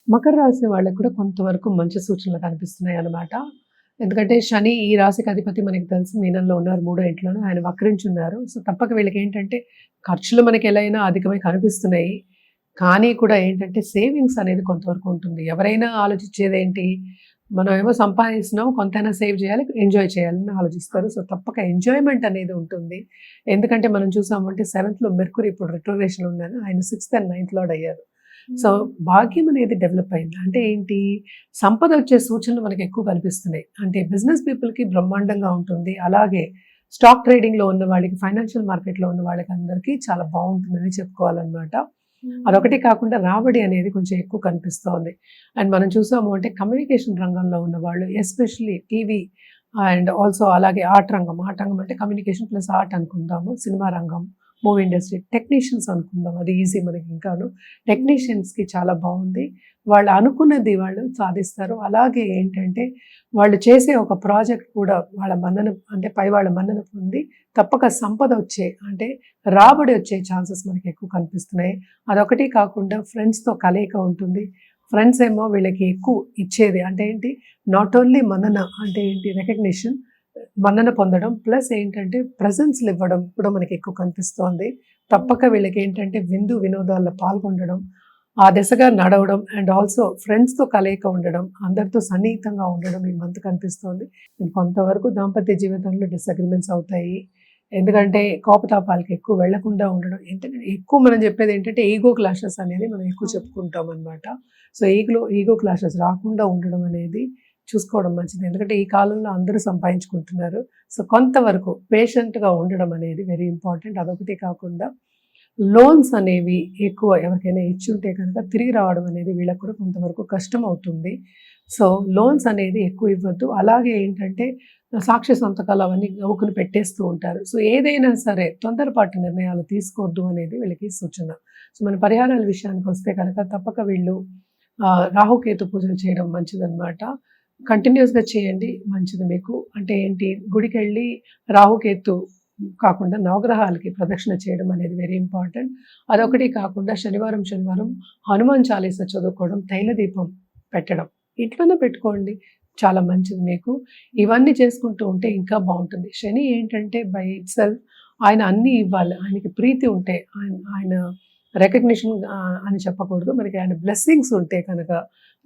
మకర రాశి వాళ్ళకి కూడా కొంతవరకు మంచి సూచనలు కనిపిస్తున్నాయి అన్నమాట. ఎందుకంటే శని ఈ రాశికి అధిపతి మనకి తెలుసు మీనంలో ఉన్నారు, మూడో ఇంట్లోనూ ఆయన వక్రించున్నారు. సో తప్పక వీళ్ళకేంటంటే ఖర్చులు మనకి ఎలా అయినా అధికమై కనిపిస్తున్నాయి. కానీ కూడా ఏంటంటే సేవింగ్స్ అనేది కొంతవరకు ఉంటుంది. ఎవరైనా ఆలోచించేదేంటి, మనం ఏమో సంపాదిస్తున్నాం కొంతైనా సేవ్ చేయాలి, ఎంజాయ్ చేయాలని ఆలోచిస్తారు. సో తప్పక ఎంజాయ్‌మెంట్ అనేది ఉంటుంది. ఎందుకంటే మనం చూసామంటే సెవెంత్‌లో మెర్క్యూరీ ఇప్పుడు రెట్రోగ్రేషన్‌లో ఉన్నారు. ఆయన సిక్స్త్ అండ్ నైన్త్ లార్డ్ అయ్యారు. సో భాగ్యం అనేది డెవలప్ అయింది. అంటే ఏంటి, సంపద వచ్చే సూచనలు మనకు ఎక్కువ కనిపిస్తున్నాయి. అంటే బిజినెస్ పీపుల్‌కి బ్రహ్మాండంగా ఉంటుంది. అలాగే స్టాక్ ట్రేడింగ్‌లో ఉన్న వాళ్ళకి, ఫైనాన్షియల్ మార్కెట్‌లో ఉన్న వాళ్ళకి అందరికీ చాలా బావుంటుందని చెప్పుకోవాలనమాట. అదొకటే కాకుండా రాబడి అనేది కొంచెం ఎక్కువ కనిపిస్తోంది. అండ్ మనం చూసాము అంటే కమ్యూనికేషన్ రంగంలో ఉన్నవాళ్ళు ఎస్పెషల్లీ టీవీ అండ్ ఆల్సో అలాగే ఆర్ట్ రంగం. ఆర్ట్ రంగం అంటే కమ్యూనికేషన్ ప్లస్ ఆర్ట్ అనుకుందాము. సినిమా రంగం, మూవీ ఇండస్ట్రీ, టెక్నీషియన్స్ అనుకుందాం. అది ఈజీ మనకి ఇంకాను. టెక్నీషియన్స్‌కి చాలా బావుంది. వాళ్ళు అనుకున్నది వాళ్ళు సాధిస్తారు. అలాగే ఏంటంటే వాళ్ళు చేసే ఒక ప్రాజెక్ట్ కూడా వాళ్ళ మన్నన అంటే పై వాళ్ళ మన్నన పొంది తప్పక సంపద వచ్చే అంటే రాబడి వచ్చే ఛాన్సెస్ మనకి ఎక్కువ కనిపిస్తున్నాయి. అదొకటి కాకుండా ఫ్రెండ్స్‌తో కలయిక ఉంటుంది. ఫ్రెండ్స్ ఏమో వీళ్ళకి ఎక్కువ ఇచ్చేది అంటే ఏంటి, నాట్ ఓన్లీ మన్నన అంటే ఏంటి రికగ్నిషన్, మన్నన పొందడం ప్లస్ ఏంటంటే ప్రెజెన్స్‌లు ఇవ్వడం కూడా మనకి ఎక్కువ కనిపిస్తోంది. తప్పక వీళ్ళకి ఏంటంటే విందు వినోదాల్లో పాల్గొనడం, ఆ దిశగా నడవడం అండ్ ఆల్సో ఫ్రెండ్స్‌తో కలయిక ఉండడం, అందరితో సన్నిహితంగా ఉండడం ఈ మంత్ కనిపిస్తోంది. కొంతవరకు దాంపత్య జీవితంలో డిసగ్రీమెంట్స్ అవుతాయి. ఎందుకంటే కోపతాపాలకి ఎక్కువ వెళ్ళకుండా ఉండడం. ఏంటంటే ఎక్కువ మనం చెప్పేది ఏంటంటే ఈగో క్లాషెస్ అనేది మనం ఎక్కువ చెప్పుకుంటాం అనమాట. సో ఈగో క్లాషెస్ రాకుండా ఉండడం అనేది చూసుకోవడం మంచిది. ఎందుకంటే ఈ కాలంలో అందరూ సంపాదించుకుంటున్నారు. సో కొంతవరకు పేషెంట్‌గా ఉండడం అనేది వెరీ ఇంపార్టెంట్. అదొకటే కాకుండా లోన్స్ అనేవి ఎక్కువ ఎవరికైనా ఇచ్చుంటే కనుక తిరిగి రావడం అనేది వీళ్ళకి కూడా కొంతవరకు కష్టం అవుతుంది. సో లోన్స్ అనేది ఎక్కువ ఇవ్వద్దు. అలాగే ఏంటంటే సాక్ష్య సంతకాలు అవన్నీ గబుక్కున పెట్టేస్తూ ఉంటారు. సో ఏదైనా సరే తొందరపాటు నిర్ణయాలు తీసుకోవద్దు అనేది వీళ్ళకి సూచన. సో మన పరిహారాల విషయానికి వస్తే కనుక తప్పక వీళ్ళు రాహుకేతు పూజలు చేయడం మంచిదనమాట. కంటిన్యూస్‌గా చేయండి మంచిది మీకు. అంటే ఏంటి, గుడికెళ్ళి రాహుకేతు కాకుండా నవగ్రహాలకి ప్రదక్షిణ చేయడం అనేది వెరీ ఇంపార్టెంట్. అదొకటి కాకుండా శనివారం హనుమాన్ చాలీసా చదువుకోవడం, తైల దీపం పెట్టడం. ఇంట్లోనే పెట్టుకోండి. చాలా మంచిది మీకు. ఇవన్నీ చేసుకుంటూ ఉంటే ఇంకా బావుంటుంది. శని ఏంటంటే బై ఇట్‌సెల్ఫ్ ఆయన అన్నీ ఇవ్వాలి. ఆయనకి ప్రీతి ఉంటే ఆయన ఆయన రికగ్నిషన్ అని చెప్పకూడదు. మనకి ఆయన బ్లెస్సింగ్స్ ఉంటే కనుక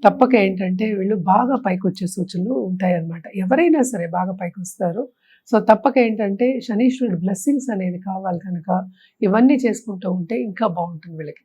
తప్పక ఏంటంటే వీళ్ళు బాగా పైకొచ్చే సూచనలు ఉంటాయన్నమాట. ఎవరైనా సరే బాగా పైకొస్తారు. సో తప్పక ఏంటంటే శనీశ్వరుడు బ్లెస్సింగ్స్ అనేది కావాలి కనుక ఇవన్నీ చేసుకుంటూ ఉంటే ఇంకా బావుంటుంది వీళ్ళకి.